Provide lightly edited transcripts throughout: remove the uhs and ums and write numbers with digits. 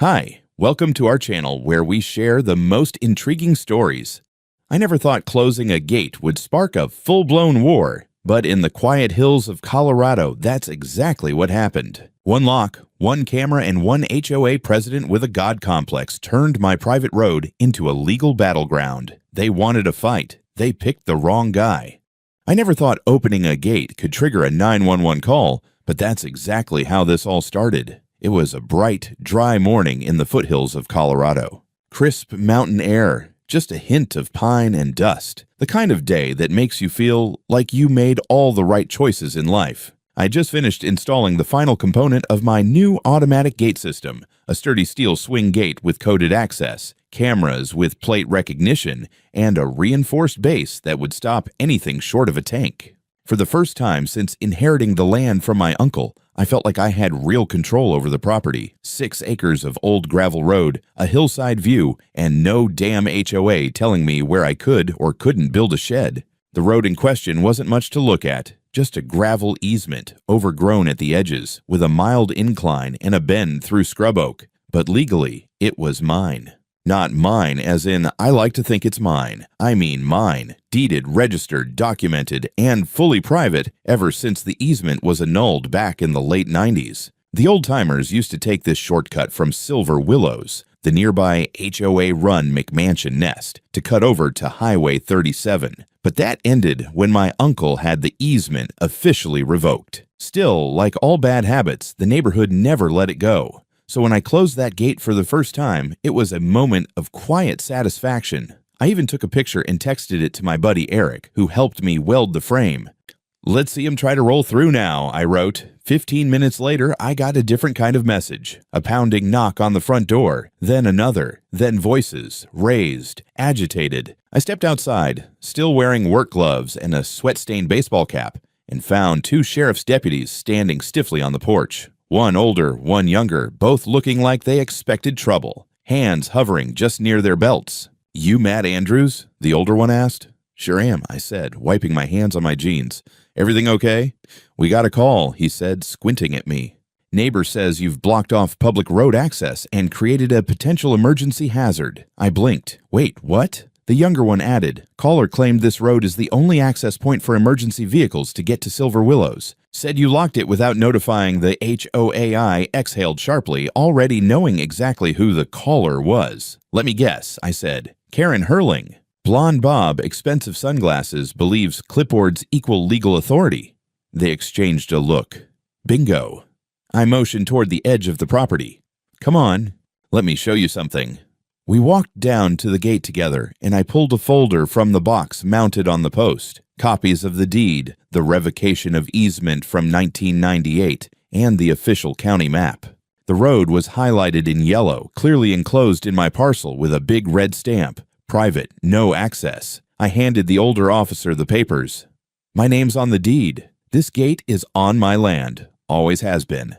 Hi, welcome to our channel where we share the most intriguing stories. I never thought closing a gate would spark a full-blown war, but in the quiet hills of Colorado, that's exactly what happened. One lock, one camera, and one HOA president with a god complex turned my private road into a legal battleground. They wanted a fight. They picked the wrong guy. I never thought opening a gate could trigger a 911 call, but that's exactly how this all started. It was a bright, dry morning in the foothills of Colorado. Crisp mountain air, just a hint of pine and dust, the kind of day that makes you feel like you made all the right choices in life. I just finished installing the final component of my new automatic gate system, a sturdy steel swing gate with coded access, cameras with plate recognition, and a reinforced base that would stop anything short of a tank. For the first time since inheriting the land from my uncle, I felt like I had real control over the property. 6 acres of old gravel road, a hillside view, and no damn HOA telling me where I could or couldn't build a shed. The road in question wasn't much to look at, just a gravel easement, overgrown at the edges, with a mild incline and a bend through scrub oak. But legally, it was mine. Not mine as in, I like to think it's mine. I mean mine, deeded, registered, documented, and fully private ever since the easement was annulled back in the late 90s. The old-timers used to take this shortcut from Silver Willows, the nearby HOA-run McMansion nest, to cut over to Highway 37. But that ended when my uncle had the easement officially revoked. Still, like all bad habits, the neighborhood never let it go. So when I closed that gate for the first time, it was a moment of quiet satisfaction. I even took a picture and texted it to my buddy Eric, who helped me weld the frame. "Let's see him try to roll through now," I wrote. 15 minutes later, I got a different kind of message. A pounding knock on the front door, then another, then voices, raised, agitated. I stepped outside, still wearing work gloves and a sweat-stained baseball cap, and found 2 sheriff's deputies standing stiffly on the porch. One older, one younger, both looking like they expected trouble, hands hovering just near their belts. "You Matt Andrews?" the older one asked. "Sure am," I said, wiping my hands on my jeans. "Everything okay?" "We got a call," he said, squinting at me. "Neighbor says you've blocked off public road access and created a potential emergency hazard." I blinked. "Wait, what?" The younger one added, "Caller claimed this road is the only access point for emergency vehicles to get to Silver Willows. Said you locked it without notifying the HOA." I exhaled sharply, already knowing exactly who the caller was. "Let me guess," I said. "Karen Hurling." Blonde Bob, expensive sunglasses, believes clipboards equal legal authority. They exchanged a look. Bingo. I motioned toward the edge of the property. "Come on, let me show you something." We walked down to the gate together, and I pulled a folder from the box mounted on the post. Copies of the deed, the revocation of easement from 1998, and the official county map. The road was highlighted in yellow, clearly enclosed in my parcel with a big red stamp. Private, no access. I handed the older officer the papers. "My name's on the deed. This gate is on my land. Always has been."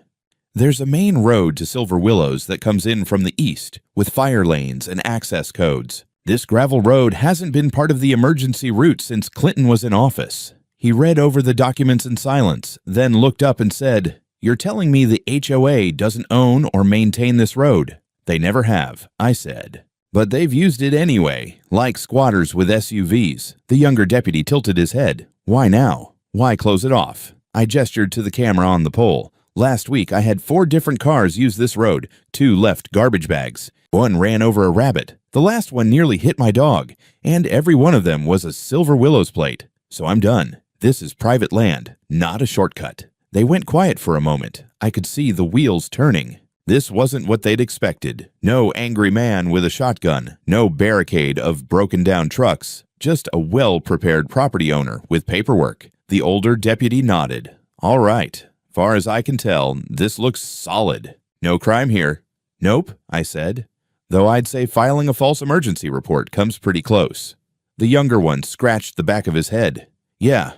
There's a main road to Silver Willows that comes in from the east, with fire lanes and access codes. This gravel road hasn't been part of the emergency route since Clinton was in office. He read over the documents in silence, then looked up and said, "You're telling me the HOA doesn't own or maintain this road?" "They never have," I said. "But they've used it anyway, like squatters with SUVs." The younger deputy tilted his head. "Why now? Why close it off?" I gestured to the camera on the pole. "Last week, I had 4 different cars use this road. 2 left garbage bags. 1 ran over a rabbit. The last one nearly hit my dog. And every one of them was a Silver Willows plate. So I'm done. This is private land, not a shortcut." They went quiet for a moment. I could see the wheels turning. This wasn't what they'd expected. No angry man with a shotgun. No barricade of broken-down trucks. Just a well-prepared property owner with paperwork. The older deputy nodded. "All right. Far as I can tell, this looks solid. No crime here." "Nope," I said. "Though I'd say filing a false emergency report comes pretty close." The younger one scratched the back of his head. "Yeah,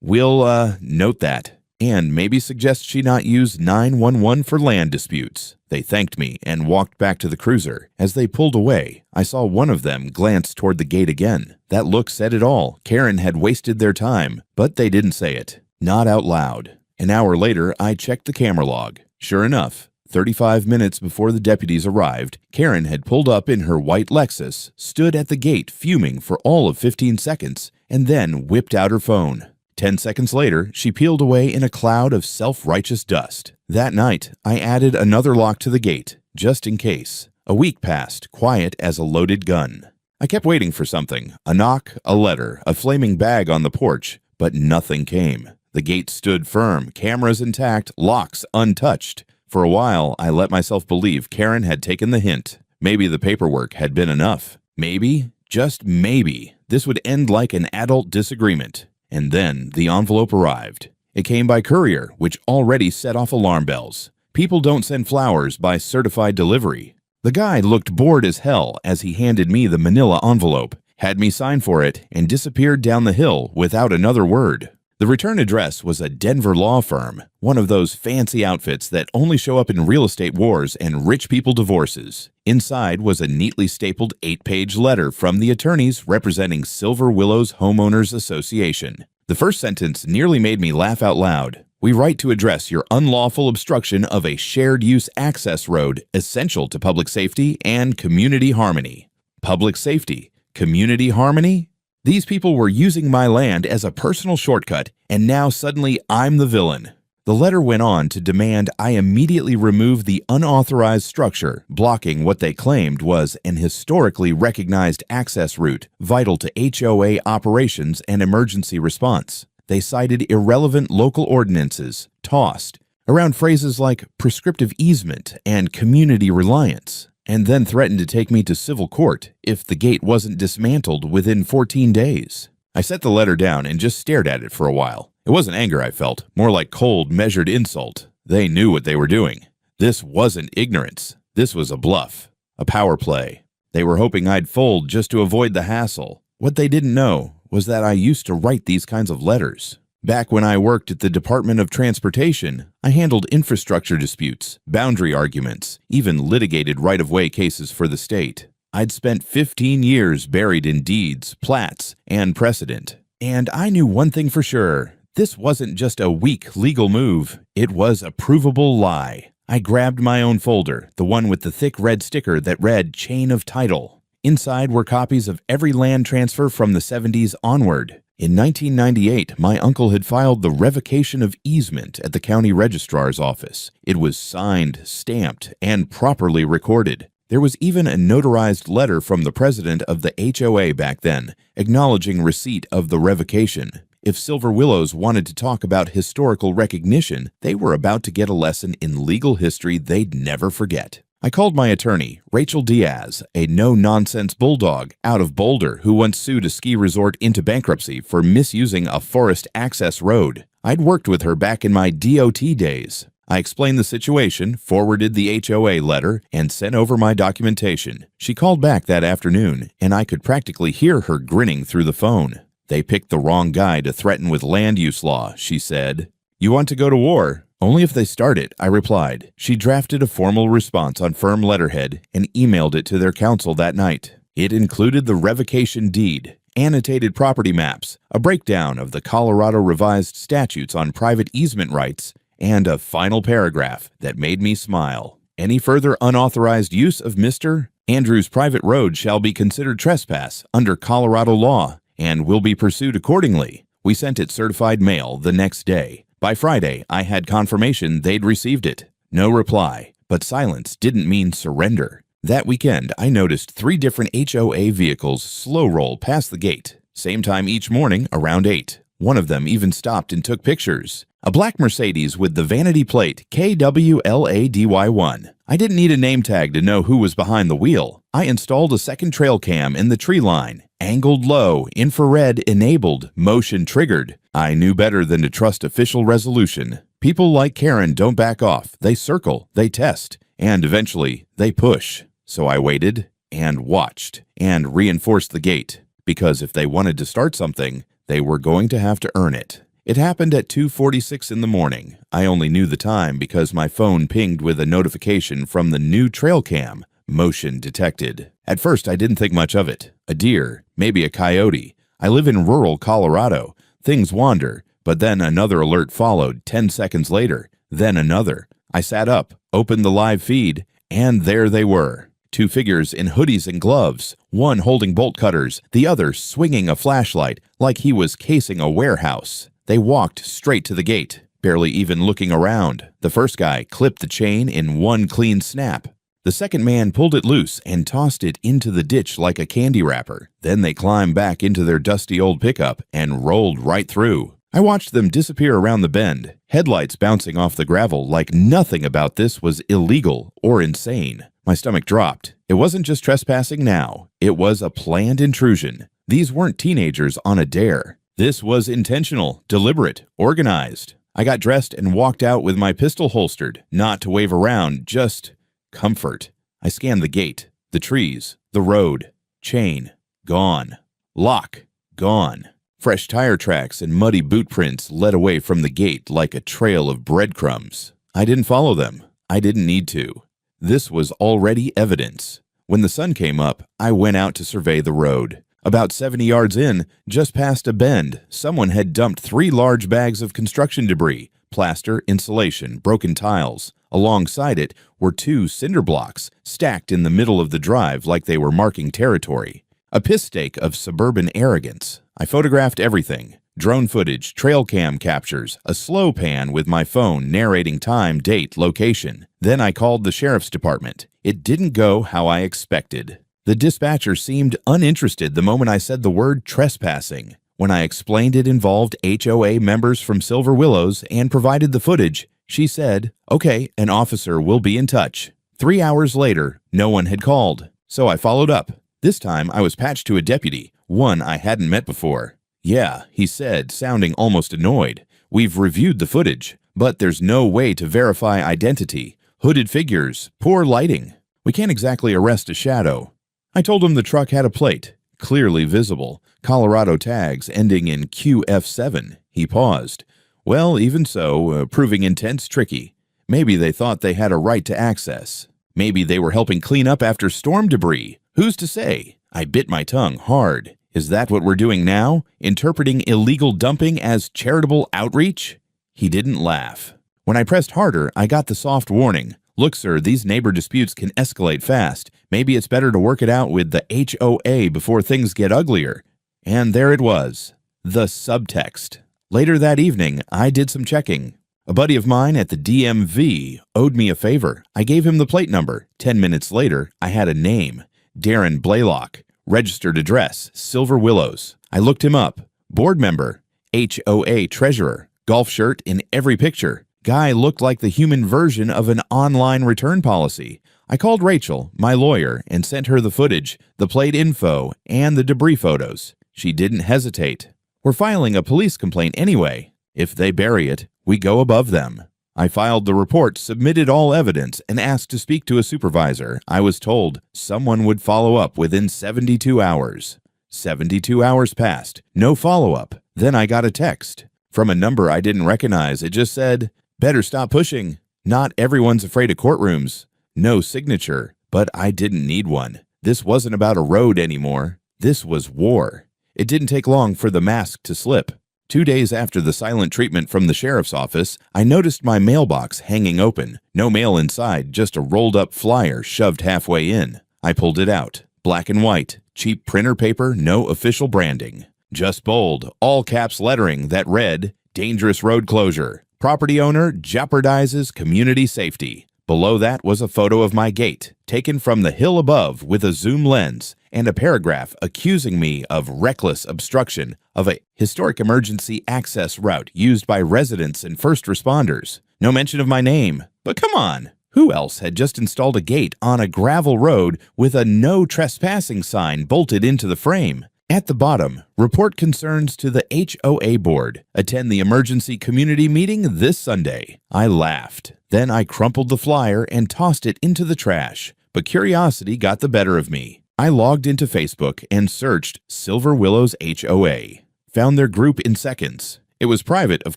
we'll note that. And maybe suggest she not use 911 for land disputes." They thanked me and walked back to the cruiser. As they pulled away, I saw one of them glance toward the gate again. That look said it all. Karen had wasted their time, but they didn't say it. Not out loud. An hour later, I checked the camera log. Sure enough, 35 minutes before the deputies arrived, Karen had pulled up in her white Lexus, stood at the gate fuming for all of 15 seconds, and then whipped out her phone. 10 seconds later, she peeled away in a cloud of self-righteous dust. That night, I added another lock to the gate, just in case. A week passed, quiet as a loaded gun. I kept waiting for something, a knock, a letter, a flaming bag on the porch, but nothing came. The gate stood firm, cameras intact, locks untouched. For a while, I let myself believe Karen had taken the hint. Maybe the paperwork had been enough. Maybe, just maybe, this would end like an adult disagreement. And then the envelope arrived. It came by courier, which already set off alarm bells. People don't send flowers by certified delivery. The guy looked bored as hell as he handed me the manila envelope, had me sign for it, and disappeared down the hill without another word. The return address was a Denver law firm, one of those fancy outfits that only show up in real estate wars and rich people divorces. Inside was a neatly stapled 8-page letter from the attorneys representing Silver Willows Homeowners Association. The first sentence nearly made me laugh out loud. We write to address your unlawful obstruction of a shared-use access road essential to public safety and community harmony. Public safety, community harmony? These people were using my land as a personal shortcut, and now suddenly I'm the villain. The letter went on to demand I immediately remove the unauthorized structure, blocking what they claimed was an historically recognized access route vital to HOA operations and emergency response. They cited irrelevant local ordinances, tossed, around phrases like prescriptive easement and community reliance, and then threatened to take me to civil court if the gate wasn't dismantled within 14 days. I set the letter down and just stared at it for a while. It wasn't anger I felt, more like cold, measured insult. They knew what they were doing. This wasn't ignorance. This was a bluff, a power play. They were hoping I'd fold just to avoid the hassle. What they didn't know was that I used to write these kinds of letters. Back when I worked at the Department of Transportation, I handled infrastructure disputes, boundary arguments, even litigated right-of-way cases for the state. I'd spent 15 years buried in deeds, plats, and precedent. And I knew one thing for sure. This wasn't just a weak legal move. It was a provable lie. I grabbed my own folder, the one with the thick red sticker that read Chain of Title. Inside were copies of every land transfer from the 70s onward. In 1998, my uncle had filed the revocation of easement at the county registrar's office. It was signed, stamped, and properly recorded. There was even a notarized letter from the president of the HOA back then, acknowledging receipt of the revocation. If Silver Willows wanted to talk about historical recognition, they were about to get a lesson in legal history they'd never forget. I called my attorney, Rachel Diaz, a no-nonsense bulldog out of Boulder who once sued a ski resort into bankruptcy for misusing a forest access road. I'd worked with her back in my DOT days. I explained the situation, forwarded the HOA letter, and sent over my documentation. She called back that afternoon, and I could practically hear her grinning through the phone. They picked the wrong guy to threaten with land use law, she said. You want to go to war? Only if they start it, I replied. She drafted a formal response on firm letterhead and emailed it to their counsel that night. It included the revocation deed, annotated property maps, a breakdown of the Colorado revised statutes on private easement rights, and a final paragraph that made me smile. Any further unauthorized use of Mr. Andrew's private road shall be considered trespass under Colorado law and will be pursued accordingly. We sent it certified mail the next day. By Friday, I had confirmation they'd received it. No reply, but silence didn't mean surrender. That weekend, I noticed 3 different HOA vehicles slow roll past the gate, same time each morning around 8. One of them even stopped and took pictures. A black Mercedes with the vanity plate KWLADY1. I didn't need a name tag to know who was behind the wheel. I installed a second trail cam in the tree line, angled low, infrared enabled, motion triggered. I knew better than to trust official resolution. People like Karen don't back off. They circle, they test, and eventually they push. So I waited and watched and reinforced the gate, because if they wanted to start something, they were going to have to earn it. It happened at 2:46 in the morning. I only knew the time because my phone pinged with a notification from the new trail cam, motion detected. At first, I didn't think much of it. A deer, maybe a coyote. I live in rural Colorado. Things wander, but then another alert followed 10 seconds later, then another. I sat up, opened the live feed, and there they were. Two figures in hoodies and gloves, one holding bolt cutters, the other swinging a flashlight like he was casing a warehouse. They walked straight to the gate, barely even looking around. The first guy clipped the chain in one clean snap. The second man pulled it loose and tossed it into the ditch like a candy wrapper. Then they climbed back into their dusty old pickup and rolled right through. I watched them disappear around the bend, headlights bouncing off the gravel like nothing about this was illegal or insane. My stomach dropped. It wasn't just trespassing now. It was a planned intrusion. These weren't teenagers on a dare. This was intentional, deliberate, organized. I got dressed and walked out with my pistol holstered, not to wave around, just comfort. I scanned the gate, the trees, the road. Chain, gone. Lock, gone. Fresh tire tracks and muddy boot prints led away from the gate like a trail of breadcrumbs. I didn't follow them. I didn't need to. This was already evidence. When the sun came up, I went out to survey the road. About 70 yards in, just past a bend, someone had dumped 3 large bags of construction debris, plaster, insulation, broken tiles. Alongside it were 2 cinder blocks stacked in the middle of the drive like they were marking territory. A piss stake of suburban arrogance. I photographed everything. Drone footage, trail cam captures, a slow pan with my phone narrating time, date, location. Then I called the sheriff's department. It didn't go how I expected. The dispatcher seemed uninterested the moment I said the word trespassing. When I explained it involved HOA members from Silver Willows and provided the footage, she said, "Okay, an officer will be in touch." 3 hours later, no one had called. So I followed up. This time I was patched to a deputy, one I hadn't met before. "Yeah," he said, sounding almost annoyed. "We've reviewed the footage, but there's no way to verify identity. Hooded figures, poor lighting. We can't exactly arrest a shadow." I told him the truck had a plate, clearly visible, Colorado tags ending in QF7. He paused. "Well, even so, proving intent's tricky. Maybe they thought they had a right to access. Maybe they were helping clean up after storm debris. Who's to say?" I bit my tongue hard. Is that what we're doing now? Interpreting illegal dumping as charitable outreach? He didn't laugh. When I pressed harder, I got the soft warning. "Look, sir, these neighbor disputes can escalate fast. Maybe it's better to work it out with the HOA before things get uglier." And there it was, the subtext. Later that evening, I did some checking. A buddy of mine at the DMV owed me a favor. I gave him the plate number. 10 minutes later, I had a name. Darren Blaylock. Registered address, Silver Willows. I looked him up. Board member, HOA treasurer, golf shirt in every picture. Guy looked like the human version of an online return policy. I called Rachel, my lawyer, and sent her the footage, the plate info, and the debris photos. She didn't hesitate. "We're filing a police complaint anyway. If they bury it, we go above them." I filed the report, submitted all evidence, and asked to speak to a supervisor. I was told someone would follow up within 72 hours. 72 hours passed. No follow-up. Then I got a text. From a number I didn't recognize. It just said, "Better stop pushing. Not everyone's afraid of courtrooms." No signature, but I didn't need one. This wasn't about a road anymore. This was war. It didn't take long for the mask to slip. 2 days after the silent treatment from the sheriff's office, I noticed my mailbox hanging open. No mail inside, just a rolled-up flyer shoved halfway in. I pulled it out. Black and white, cheap printer paper, no official branding. Just bold, all-caps lettering that read, "Dangerous road closure. Property owner jeopardizes community safety." Below that was a photo of my gate, taken from the hill above with a zoom lens, and a paragraph accusing me of reckless obstruction of a historic emergency access route used by residents and first responders. No mention of my name. But come on, who else had just installed a gate on a gravel road with a no trespassing sign bolted into the frame? At the bottom, report concerns to the HOA board. Attend the emergency community meeting this Sunday. I laughed. Then I crumpled the flyer and tossed it into the trash. But curiosity got the better of me. I logged into Facebook and searched Silver Willows HOA. Found their group in seconds. It was private, of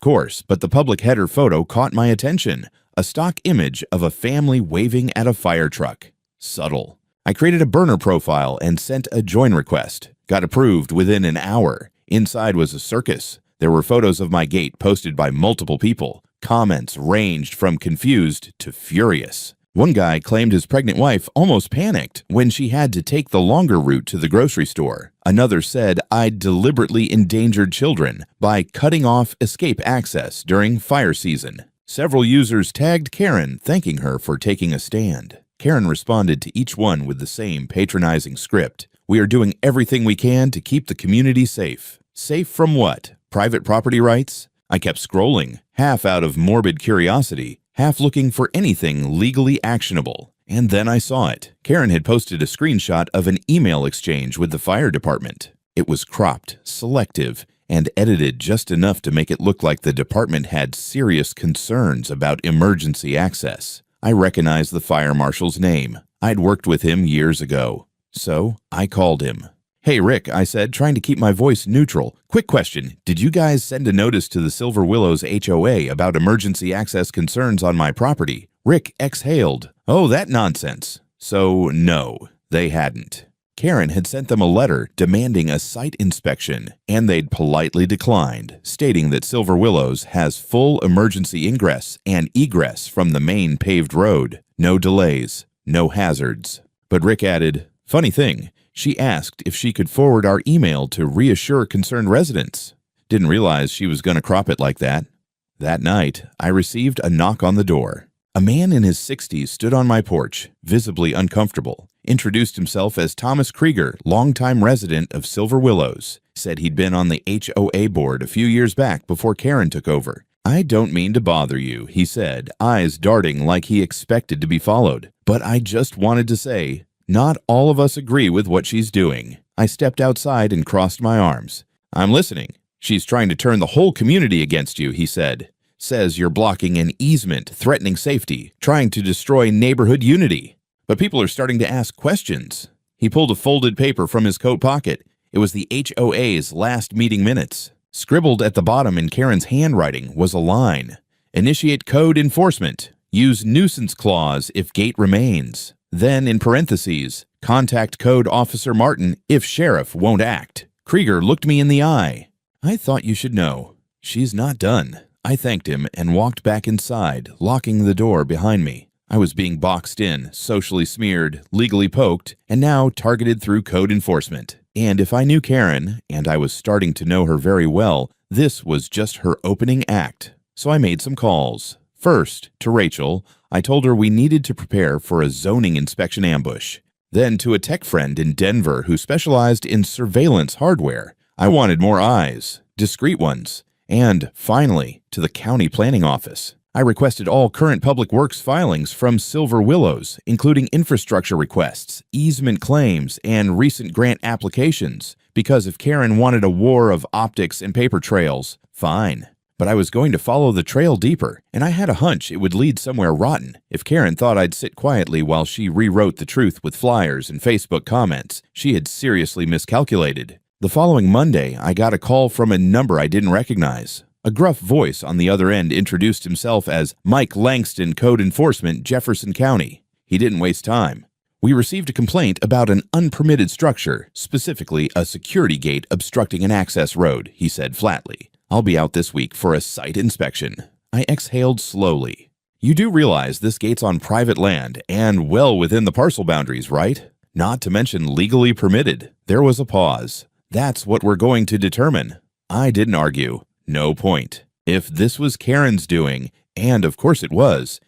course, but the public header photo caught my attention. A stock image of a family waving at a fire truck. Subtle. I created a burner profile and sent a join request. Got approved within an hour. Inside was a circus. There were photos of my gate posted by multiple people. Comments ranged from confused to furious. One guy claimed his pregnant wife almost panicked when she had to take the longer route to the grocery store. Another said I'd deliberately endangered children by cutting off escape access during fire season. Several users tagged Karen, thanking her for taking a stand. Karen responded to each one with the same patronizing script. We are doing everything we can to keep the community safe. Safe from what? Private property rights? I kept scrolling, half out of morbid curiosity, half looking for anything legally actionable. And then I saw it. Karen had posted a screenshot of an email exchange with the fire department. It was cropped, selective, and edited just enough to make it look like the department had serious concerns about emergency access. I recognized the fire marshal's name. I'd worked with him years ago. So I called him. Hey, Rick, I said, trying to keep my voice neutral. Quick question. Did you guys send a notice to the Silver Willows HOA about emergency access concerns on my property? Rick exhaled. Oh, that nonsense. So, no, they hadn't. Karen had sent them a letter demanding a site inspection, and they'd politely declined, stating that Silver Willows has full emergency ingress and egress from the main paved road. No delays, no hazards. But Rick added, funny thing, she asked if she could forward our email to reassure concerned residents. Didn't realize she was going to crop it like that. That night, I received a knock on the door. A man in his 60s stood on my porch, visibly uncomfortable, introduced himself as Thomas Krieger, longtime resident of Silver Willows, said he'd been on the HOA board a few years back before Karen took over. I don't mean to bother you, he said, eyes darting like he expected to be followed, but I just wanted to say, not all of us agree with what she's doing. I stepped outside and crossed my arms. I'm listening. She's trying to turn the whole community against you, he said. Says you're blocking an easement, threatening safety, trying to destroy neighborhood unity. But people are starting to ask questions. He pulled a folded paper from his coat pocket. It was the HOA's last meeting minutes. Scribbled at the bottom in Karen's handwriting was a line. Initiate code enforcement. Use nuisance clause if gate remains. Then, in parentheses, contact Code Officer Martin if sheriff won't act. Krieger looked me in the eye. I thought you should know. She's not done. I thanked him and walked back inside, locking the door behind me. I was being boxed in, socially smeared, legally poked, and now targeted through code enforcement. And if I knew Karen, and I was starting to know her very well, this was just her opening act. So I made some calls. First, to Rachel, I told her we needed to prepare for a zoning inspection ambush. Then to a tech friend in Denver who specialized in surveillance hardware. I wanted more eyes, discreet ones. And finally, to the county planning office. I requested all current public works filings from Silver Willows, including infrastructure requests, easement claims, and recent grant applications, because if Karen wanted a war of optics and paper trails, fine. But I was going to follow the trail deeper, and I had a hunch it would lead somewhere rotten. If Karen thought I'd sit quietly while she rewrote the truth with flyers and Facebook comments, she had seriously miscalculated. The following Monday, I got a call from a number I didn't recognize. A gruff voice on the other end introduced himself as Mike Langston, Code Enforcement, Jefferson County. He didn't waste time. We received a complaint about an unpermitted structure, specifically a security gate obstructing an access road, he said flatly. I'll be out this week for a site inspection. I exhaled slowly. You do realize this gate's on private land and well within the parcel boundaries, right? Not to mention legally permitted. There was a pause. That's what we're going to determine. I didn't argue. No point. If this was Karen's doing, and of course it was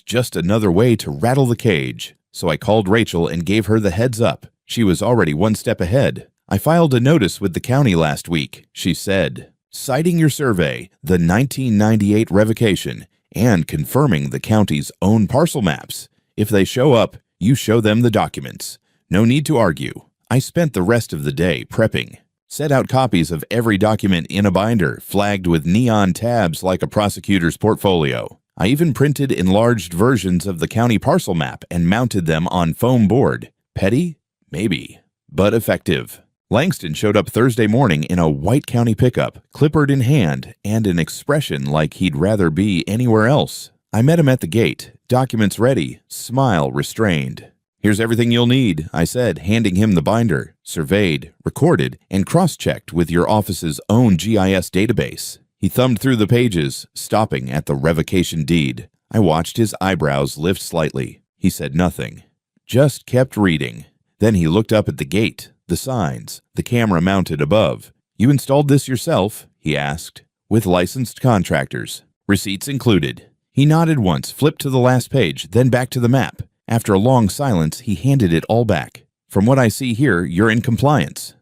just another way to rattle the cage. So I called Rachel and gave her the heads up. She was already one step ahead. I filed a notice with the county last week, she said, citing your survey, the 1998 revocation, and confirming the county's own parcel maps. If they show up, you show them the documents. No need to argue. I spent the rest of the day prepping. Set out copies of every document in a binder, flagged with neon tabs like a prosecutor's portfolio. I even printed enlarged versions of the county parcel map and mounted them on foam board. Petty? Maybe. But effective. Langston showed up Thursday morning in a white county pickup, clipboard in hand, and an expression like he'd rather be anywhere else. I met him at the gate, documents ready, smile restrained. Here's everything you'll need, I said, handing him the binder, surveyed, recorded, and cross-checked with your office's own GIS database. He thumbed through the pages, stopping at the revocation deed. I watched his eyebrows lift slightly. He said nothing, just kept reading. Then he looked up at the gate, the signs, the camera mounted above. "You installed this yourself?" he asked. "With licensed contractors. Receipts included." He nodded once, flipped to the last page, then back to the map. After a long silence, he handed it all back. "From what I see here, you're in compliance."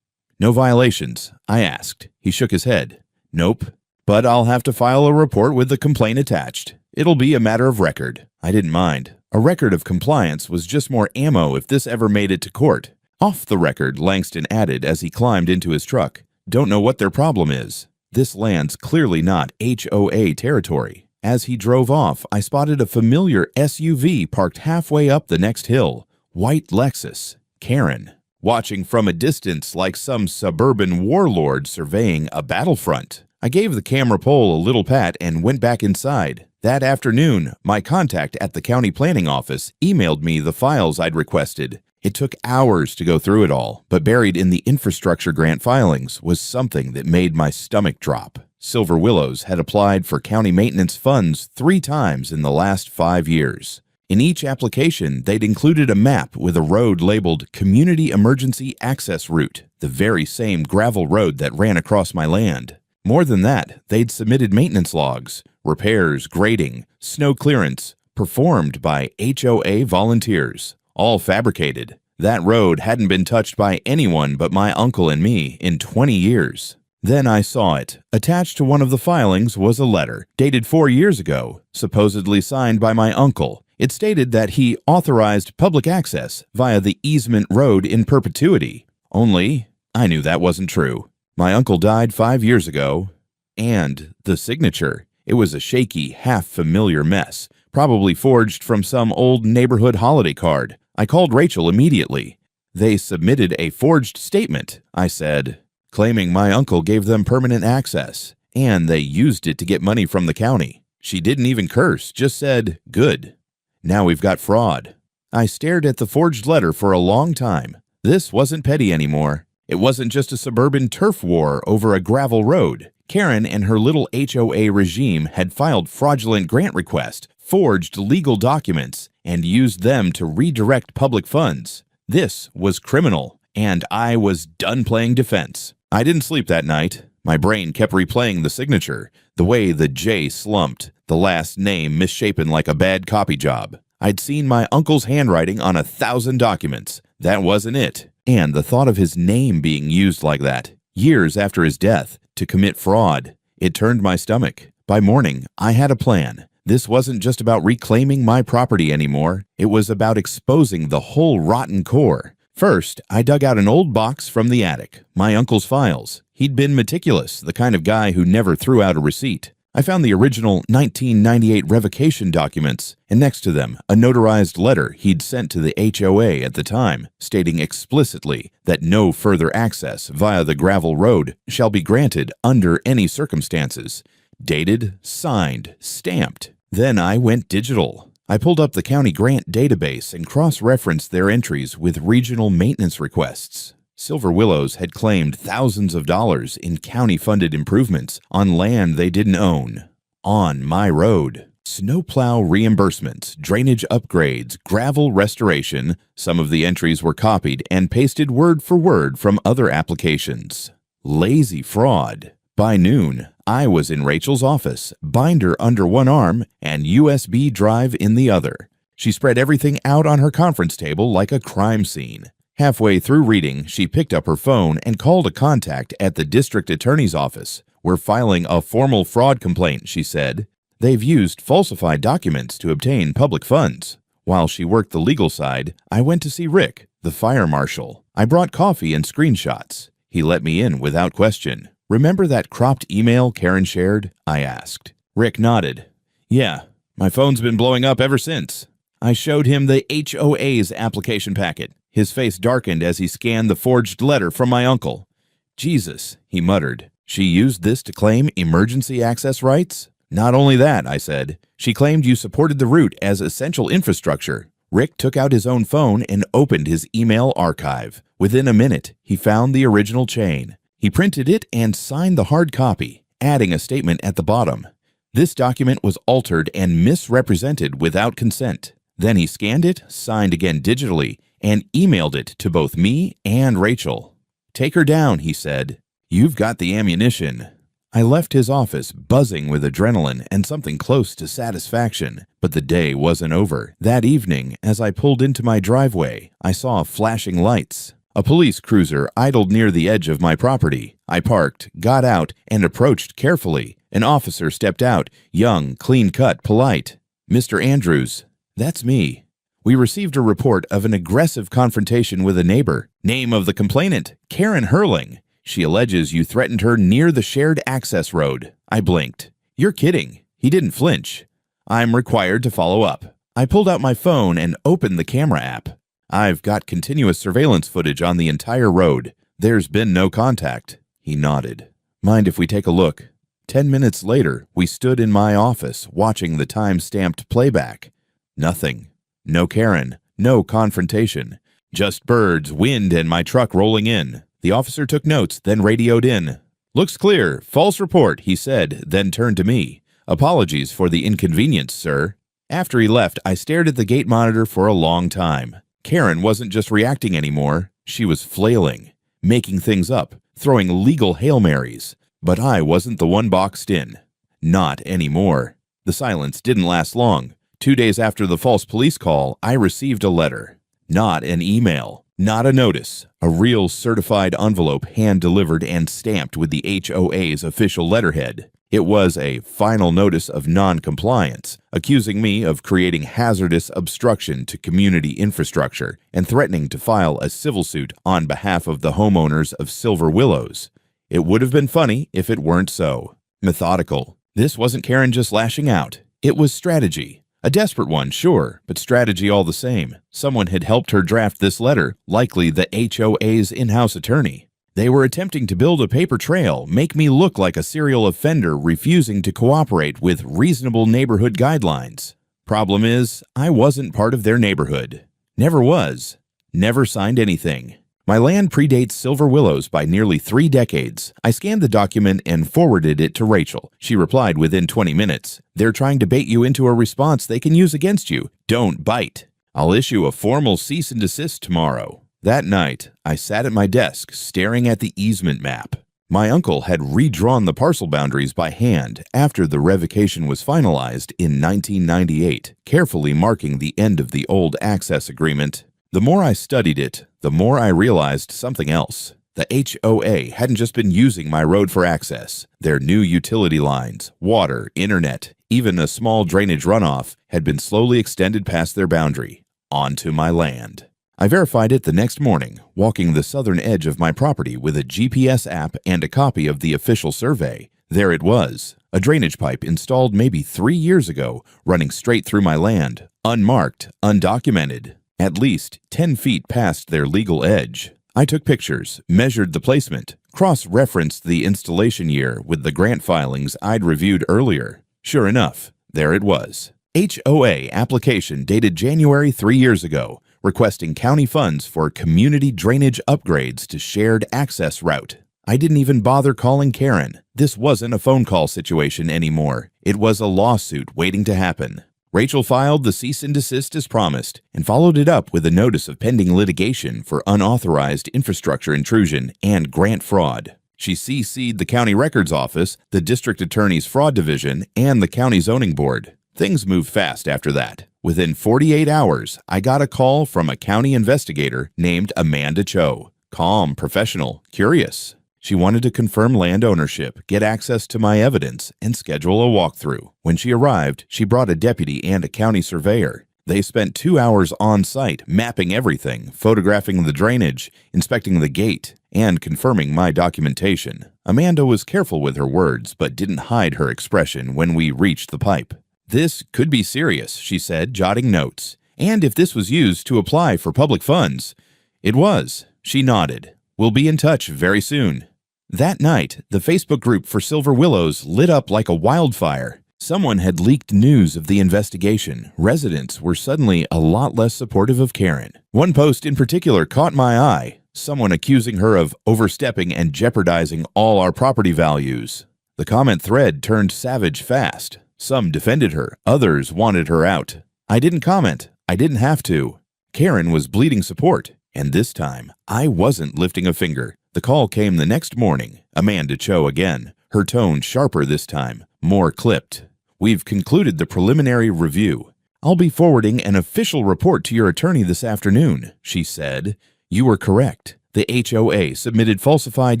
"No violations?" I asked. He shook his head. "Nope. But I'll have to file a report with the complaint attached. It'll be a matter of record." I didn't mind. A record of compliance was just more ammo if this ever made it to court. "Off the record," Langston added as he climbed into his truck. "Don't know what their problem is. This land's clearly not HOA territory." As he drove off, I spotted a familiar SUV parked halfway up the next hill. White Lexus. Karen. Watching from a distance like some suburban warlord surveying a battlefront. I gave the camera pole a little pat and went back inside. That afternoon, my contact at the county planning office emailed me the files I'd requested. It took hours to go through it all, but buried in the infrastructure grant filings was something that made my stomach drop. Silver Willows had applied for county maintenance funds 3 times in the last 5 years. In each application, they'd included a map with a road labeled Community Emergency Access Route, the very same gravel road that ran across my land. More than that, they'd submitted maintenance logs, repairs, grading, snow clearance, performed by HOA volunteers, all fabricated. That road hadn't been touched by anyone but my uncle and me in 20 years. Then I saw it. Attached to one of the filings was a letter, dated 4 years ago, supposedly signed by my uncle. It stated that he authorized public access via the easement road in perpetuity. Only, I knew that wasn't true. My uncle died 5 years ago, and the signature. It was a shaky, half-familiar mess, probably forged from some old neighborhood holiday card. I called Rachel immediately. "They submitted a forged statement," I said, claiming my uncle gave them permanent access, and they used it to get money from the county. She didn't even curse, just said, "Good. Now we've got fraud." I stared at the forged letter for a long time. This wasn't petty anymore. It wasn't just a suburban turf war over a gravel road. Karen and her little HOA regime had filed fraudulent grant requests, forged legal documents, and used them to redirect public funds. This was criminal, and I was done playing defense. I didn't sleep that night. My brain kept replaying the signature, the way the J slumped, the last name misshapen like a bad copy job. I'd seen my uncle's handwriting on 1,000 documents. That wasn't it. And the thought of his name being used like that, years after his death, to commit fraud, it turned my stomach. By morning, I had a plan. This wasn't just about reclaiming my property anymore. It was about exposing the whole rotten core. First, I dug out an old box from the attic, my uncle's files. He'd been meticulous, the kind of guy who never threw out a receipt. I found the original 1998 revocation documents, and next to them, a notarized letter he'd sent to the HOA at the time, stating explicitly that no further access via the gravel road shall be granted under any circumstances. Dated, signed, stamped. Then I went digital. I pulled up the county grant database and cross-referenced their entries with regional maintenance requests. Silver Willows had claimed thousands of dollars in county-funded improvements on land they didn't own. On my road. Snowplow reimbursements, drainage upgrades, gravel restoration. Some of the entries were copied and pasted word for word from other applications. Lazy fraud. By noon, I was in Rachel's office, binder under one arm and USB drive in the other. She spread everything out on her conference table like a crime scene. Halfway through reading, she picked up her phone and called a contact at the district attorney's office. "We're filing a formal fraud complaint," she said. "They've used falsified documents to obtain public funds." While she worked the legal side, I went to see Rick, the fire marshal. I brought coffee and screenshots. He let me in without question. "Remember that cropped email Karen shared?" I asked. Rick nodded. "Yeah, my phone's been blowing up ever since." I showed him the HOA's application packet. His face darkened as he scanned the forged letter from my uncle. "Jesus," he muttered. "She used this to claim emergency access rights?" "Not only that," I said. "She claimed you supported the route as essential infrastructure." Rick took out his own phone and opened his email archive. Within a minute, he found the original chain. He printed it and signed the hard copy. adding a statement at the bottom. This document was altered and misrepresented without consent. Then he scanned it, signed again digitally, and emailed it to both me and Rachel. "Take her down," he said. "You've got the ammunition." I left his office buzzing with adrenaline and something close to satisfaction. But the day wasn't over. That evening, as I pulled into my driveway, I saw flashing lights. A police cruiser idled near the edge of my property. I parked, got out, and approached carefully. An officer stepped out, young, clean-cut, polite. "Mr. Andrews." "That's me." "We received a report of an aggressive confrontation with a neighbor. Name of the complainant, Karen Hurling. She alleges you threatened her near the shared access road." I blinked. "You're kidding." He didn't flinch. "I'm required to follow up." I pulled out my phone and opened the camera app. "I've got continuous surveillance footage on the entire road. There's been no contact." He nodded. "Mind if we take a look?" 10 minutes later, we stood in my office watching the time-stamped playback. Nothing. No Karen. No confrontation. Just birds, wind, and my truck rolling in. The officer took notes, then radioed in. "Looks clear. False report," he said, then turned to me. "Apologies for the inconvenience, sir." After he left, I stared at the gate monitor for a long time. Karen wasn't just reacting anymore. She was flailing, making things up, throwing legal Hail Marys. But I wasn't the one boxed in. Not anymore. The silence didn't last long. 2 days after the false police call, I received a letter. Not an email. Not a notice. A real certified envelope hand-delivered and stamped with the HOA's official letterhead. It was a final notice of non-compliance, accusing me of creating hazardous obstruction to community infrastructure and threatening to file a civil suit on behalf of the homeowners of Silver Willows. It would have been funny if it weren't so. Methodical. This wasn't Karen just lashing out. It was strategy. A desperate one, sure, but strategy all the same. Someone had helped her draft this letter, likely the HOA's in-house attorney. They were attempting to build a paper trail, make me look like a serial offender refusing to cooperate with reasonable neighborhood guidelines. Problem is, I wasn't part of their neighborhood. Never was. Never signed anything. My land predates Silver Willows by nearly 3 decades. I scanned the document and forwarded it to Rachel. She replied within 20 minutes. "They're trying to bait you into a response they can use against you. Don't bite. I'll issue a formal cease and desist tomorrow." That night, I sat at my desk staring at the easement map. My uncle had redrawn the parcel boundaries by hand after the revocation was finalized in 1998, carefully marking the end of the old access agreement. The more I studied it, the more I realized something else. The HOA hadn't just been using my road for access. Their new utility lines, water, internet, even a small drainage runoff had been slowly extended past their boundary, onto my land. I verified it the next morning, walking the southern edge of my property with a GPS app and a copy of the official survey. There it was, a drainage pipe installed maybe 3 years ago, running straight through my land, unmarked, undocumented. At least 10 feet past their legal edge. I took pictures, measured the placement, cross-referenced the installation year with the grant filings I'd reviewed earlier. Sure enough, there it was. HOA application dated January 3 years ago, requesting county funds for community drainage upgrades to shared access route. I didn't even bother calling Karen. This wasn't a phone call situation anymore. It was a lawsuit waiting to happen. Rachel filed the cease and desist as promised and followed it up with a notice of pending litigation for unauthorized infrastructure intrusion and grant fraud. She CC'd the county records office, the district attorney's fraud division, and the county zoning board. Things moved fast after that. Within 48 hours, I got a call from a county investigator named Amanda Cho. Calm, professional, curious. She wanted to confirm land ownership, get access to my evidence, and schedule a walkthrough. When she arrived, she brought a deputy and a county surveyor. They spent 2 hours on site, mapping everything, photographing the drainage, inspecting the gate, and confirming my documentation. Amanda was careful with her words, but didn't hide her expression when we reached the pipe. "This could be serious," she said, jotting notes. "And if this was used to apply for public funds." It was. She nodded. "We'll be in touch very soon." That night, the Facebook group for Silver Willows lit up like a wildfire. Someone had leaked news of the investigation. Residents were suddenly a lot less supportive of Karen. One post in particular caught my eye, someone accusing her of overstepping and jeopardizing all our property values. The comment thread turned savage fast. Some defended her, others wanted her out. I didn't comment. I didn't have to. Karen was bleeding support, and this time, I wasn't lifting a finger. The call came the next morning. Amanda Cho again. Her tone sharper this time, more clipped. We've concluded the preliminary review. I'll be forwarding an official report to your attorney this afternoon, she said. You were correct. The HOA submitted falsified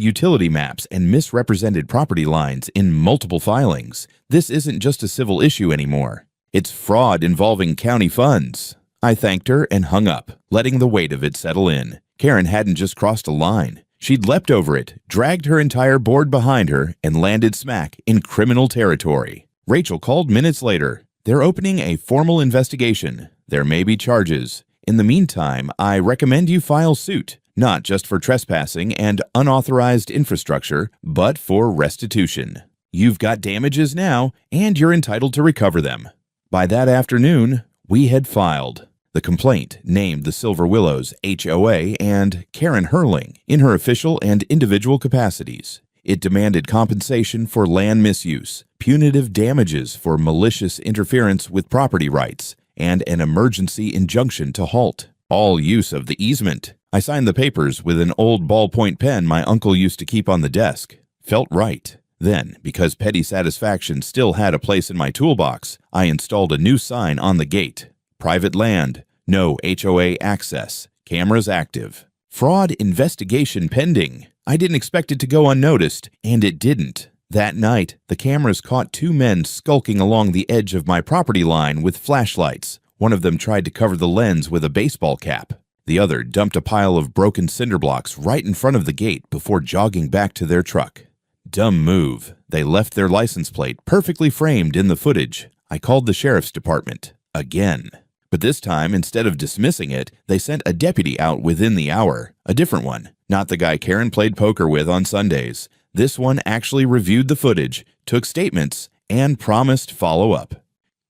utility maps and misrepresented property lines in multiple filings. This isn't just a civil issue anymore. It's fraud involving county funds. I thanked her and hung up, letting the weight of it settle in. Karen hadn't just crossed a line. She'd leapt over it, dragged her entire board behind her, and landed smack in criminal territory. Rachel called minutes later. They're opening a formal investigation. There may be charges. In the meantime, I recommend you file suit, not just for trespassing and unauthorized infrastructure, but for restitution. You've got damages now, and you're entitled to recover them. By that afternoon, we had filed. The complaint named the Silver Willows HOA and Karen Herling in her official and individual capacities. It demanded compensation for land misuse, punitive damages for malicious interference with property rights, and an emergency injunction to halt all use of the easement. I signed the papers with an old ballpoint pen my uncle used to keep on the desk. Felt right. Then, because petty satisfaction still had a place in my toolbox, I installed a new sign on the gate. Private land, no HOA access, cameras active. Fraud investigation pending. I didn't expect it to go unnoticed, and it didn't. That night, the cameras caught two men skulking along the edge of my property line with flashlights. One of them tried to cover the lens with a baseball cap. The other dumped a pile of broken cinder blocks right in front of the gate before jogging back to their truck. Dumb move. They left their license plate perfectly framed in the footage. I called the sheriff's department. Again. But this time, instead of dismissing it, they sent a deputy out within the hour. A different one. Not the guy Karen played poker with on Sundays. This one actually reviewed the footage, took statements, and promised follow-up.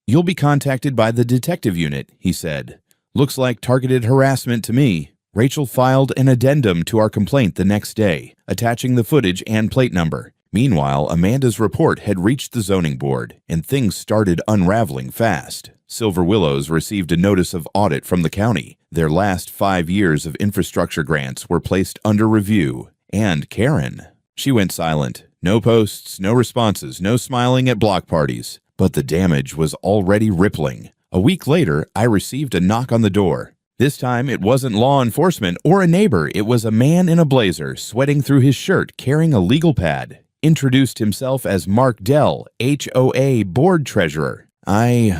You'll be contacted by the detective unit, he said. Looks like targeted harassment to me. Rachel filed an addendum to our complaint the next day, attaching the footage and plate number. Meanwhile, Amanda's report had reached the zoning board, and things started unraveling fast. Silver Willows received a notice of audit from the county. Their last 5 years of infrastructure grants were placed under review. And Karen. She went silent. No posts, no responses, no smiling at block parties. But the damage was already rippling. A week later, I received a knock on the door. This time, it wasn't law enforcement or a neighbor. It was a man in a blazer, sweating through his shirt, carrying a legal pad. Introduced himself as Mark Dell, HOA board treasurer. I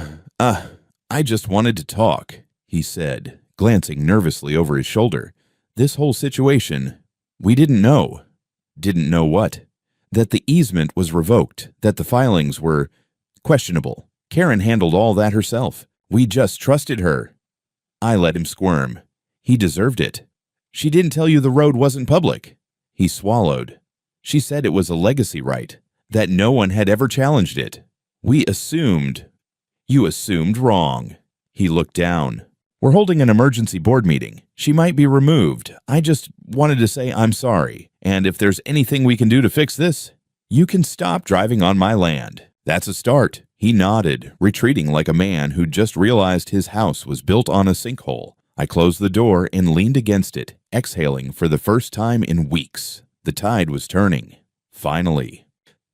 just wanted to talk, he said, glancing nervously over his shoulder. This whole situation, we didn't know. Didn't know what? That the easement was revoked, that the filings were questionable. Karen handled all that herself. We just trusted her. I let him squirm. He deserved it. She didn't tell you the road wasn't public. He swallowed. She said it was a legacy right, that no one had ever challenged it. We assumed. You assumed wrong. He looked down. We're holding an emergency board meeting. She might be removed. I just wanted to say I'm sorry. And if there's anything we can do to fix this, you can stop driving on my land. That's a start. He nodded, retreating like a man who just realized his house was built on a sinkhole. I closed the door and leaned against it, exhaling for the first time in weeks. The tide was turning. Finally.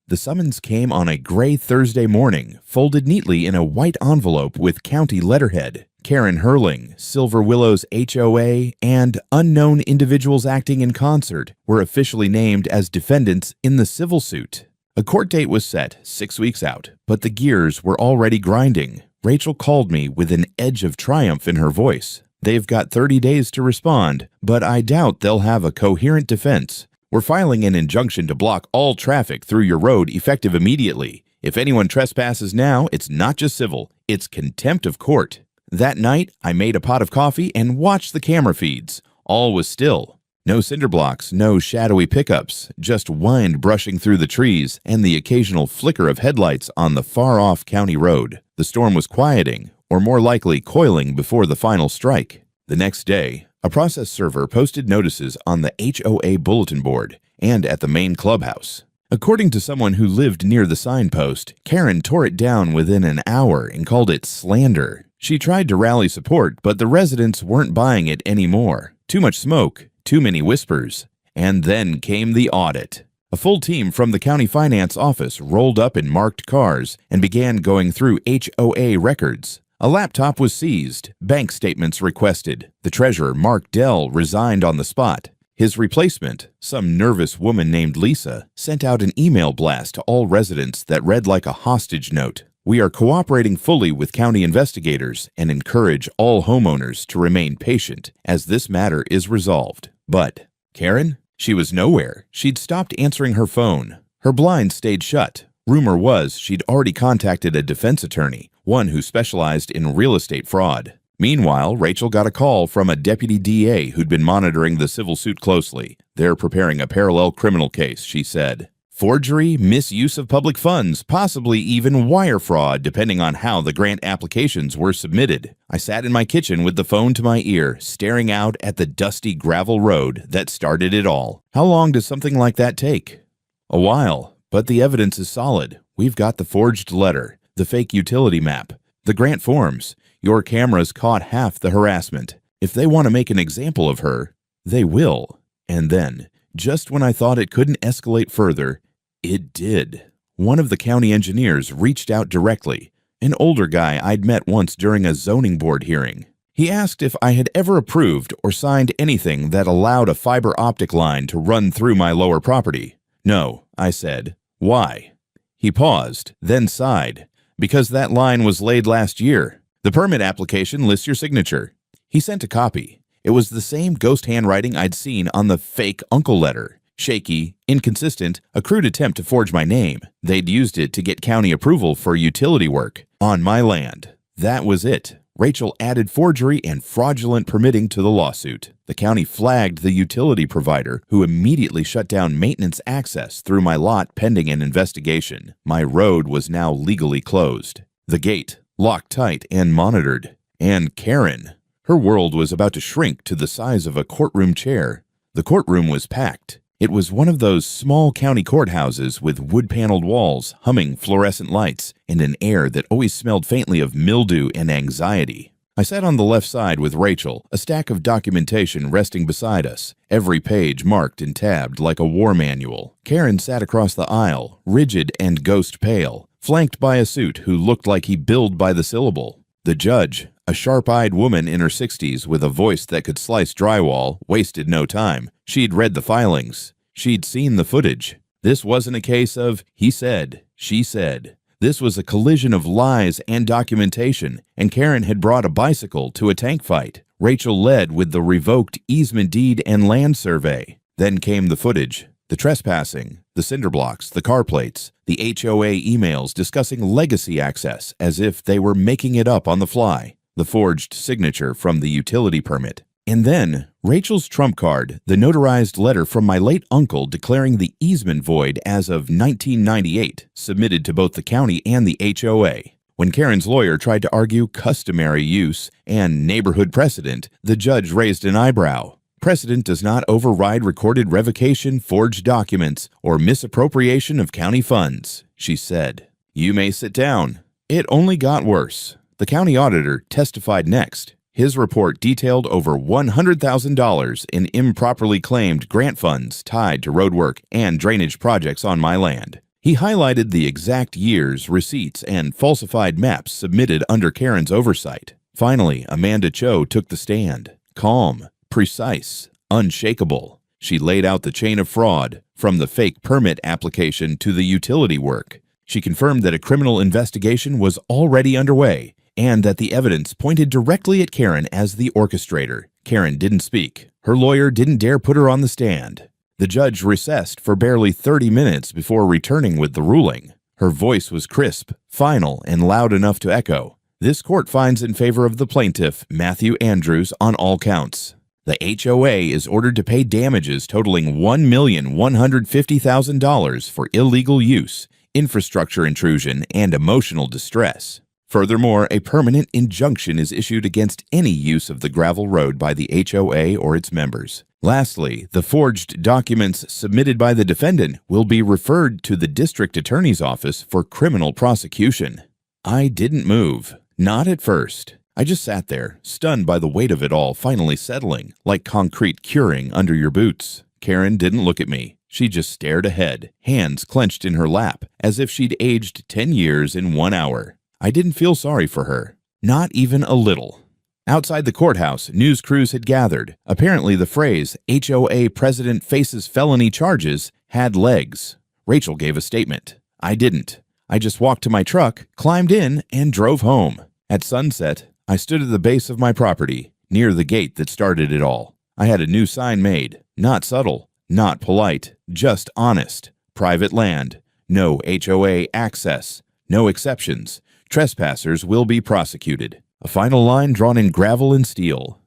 The summons came on a gray Thursday morning, folded neatly in a white envelope with county letterhead. Karen Herling, Silver Willows HOA, and unknown individuals acting in concert were officially named as defendants in the civil suit. A court date was set 6 weeks out, but the gears were already grinding. Rachel called me with an edge of triumph in her voice. They've got 30 days to respond, but I doubt they'll have a coherent defense. We're filing an injunction to block all traffic through your road effective immediately. If anyone trespasses now, it's not just civil, it's contempt of court. That night, I made a pot of coffee and watched the camera feeds. All was still. No cinder blocks, no shadowy pickups, just wind brushing through the trees and the occasional flicker of headlights on the far-off county road. The storm was quieting, or more likely coiling before the final strike. The next day, a process server posted notices on the HOA bulletin board and at the main clubhouse. According to someone who lived near the signpost, Karen tore it down within an hour and called it slander. She tried to rally support, but the residents weren't buying it anymore. Too much smoke, too many whispers. And then came the audit. A full team from the county finance office rolled up in marked cars and began going through HOA records. A laptop was seized, bank statements requested. The treasurer, Mark Dell, resigned on the spot. His replacement, some nervous woman named Lisa, sent out an email blast to all residents that read like a hostage note. We are cooperating fully with county investigators and encourage all homeowners to remain patient as this matter is resolved. But Karen? She was nowhere. She'd stopped answering her phone. Her blinds stayed shut. Rumor was she'd already contacted a defense attorney, one who specialized in real estate fraud. Meanwhile, Rachel got a call from a deputy DA who'd been monitoring the civil suit closely. They're preparing a parallel criminal case, she said. Forgery, misuse of public funds, possibly even wire fraud, depending on how the grant applications were submitted. I sat in my kitchen with the phone to my ear, staring out at the dusty gravel road that started it all. How long does something like that take? A while, but the evidence is solid. We've got the forged letter, the fake utility map, the grant forms. Your cameras caught half the harassment. If they want to make an example of her, they will. And then, just when I thought it couldn't escalate further, it did. One of the county engineers reached out directly, an older guy I'd met once during a zoning board hearing. He asked if I had ever approved or signed anything that allowed a fiber optic line to run through my lower property. No, I said. Why? He paused, then sighed. Because that line was laid last year. The permit application lists your signature. He sent a copy. It was the same ghost handwriting I'd seen on the fake uncle letter. Shaky, inconsistent, a crude attempt to forge my name. They'd used it to get county approval for utility work on my land. That was it. Rachel added forgery and fraudulent permitting to the lawsuit. The county flagged the utility provider, who immediately shut down maintenance access through my lot pending an investigation. My road was now legally closed. The gate, locked tight and monitored. And Karen. Her world was about to shrink to the size of a courtroom chair. The courtroom was packed. It was one of those small county courthouses with wood-paneled walls, humming fluorescent lights, and an air that always smelled faintly of mildew and anxiety. I sat on the left side with Rachel, a stack of documentation resting beside us, every page marked and tabbed like a war manual. Karen sat across the aisle, rigid and ghost-pale, flanked by a suit who looked like he billed by the syllable. The judge, a sharp-eyed woman in her 60s with a voice that could slice drywall, wasted no time. She'd read the filings. She'd seen the footage. This wasn't a case of he said, she said. This was a collision of lies and documentation, and Karen had brought a bicycle to a tank fight. Rachel led with the revoked easement deed and land survey. Then came the footage, the trespassing, the cinder blocks, the car plates, the HOA emails discussing legacy access as if they were making it up on the fly, the forged signature from the utility permit. And then, Rachel's trump card, the notarized letter from my late uncle declaring the easement void as of 1998, submitted to both the county and the HOA. When Karen's lawyer tried to argue customary use and neighborhood precedent, the judge raised an eyebrow. Precedent does not override recorded revocation, forged documents, or misappropriation of county funds, she said. You may sit down. It only got worse. The county auditor testified next. His report detailed over $100,000 in improperly claimed grant funds tied to roadwork and drainage projects on my land. He highlighted the exact years, receipts, and falsified maps submitted under Karen's oversight. Finally, Amanda Cho took the stand. Calm, precise, unshakable. She laid out the chain of fraud, from the fake permit application to the utility work. She confirmed that a criminal investigation was already underway, and that the evidence pointed directly at Karen as the orchestrator. Karen didn't speak. Her lawyer didn't dare put her on the stand. The judge recessed for barely 30 minutes before returning with the ruling. Her voice was crisp, final, and loud enough to echo. This court finds in favor of the plaintiff, Matthew Andrews, on all counts. The HOA is ordered to pay damages totaling $1,150,000 for illegal use, infrastructure intrusion, and emotional distress. Furthermore, a permanent injunction is issued against any use of the gravel road by the HOA or its members. Lastly, the forged documents submitted by the defendant will be referred to the district attorney's office for criminal prosecution. I didn't move. Not at first. I just sat there, stunned by the weight of it all finally settling, like concrete curing under your boots. Karen didn't look at me. She just stared ahead, hands clenched in her lap, as if she'd aged 10 years in 1 hour. I didn't feel sorry for her. Not even a little. Outside the courthouse, news crews had gathered. Apparently the phrase, HOA president faces felony charges, had legs. Rachel gave a statement. I didn't. I just walked to my truck, climbed in, and drove home. At sunset, I stood at the base of my property, near the gate that started it all. I had a new sign made. Not subtle, not polite, just honest. Private land. No HOA access. No exceptions. Trespassers will be prosecuted. A final line drawn in gravel and steel.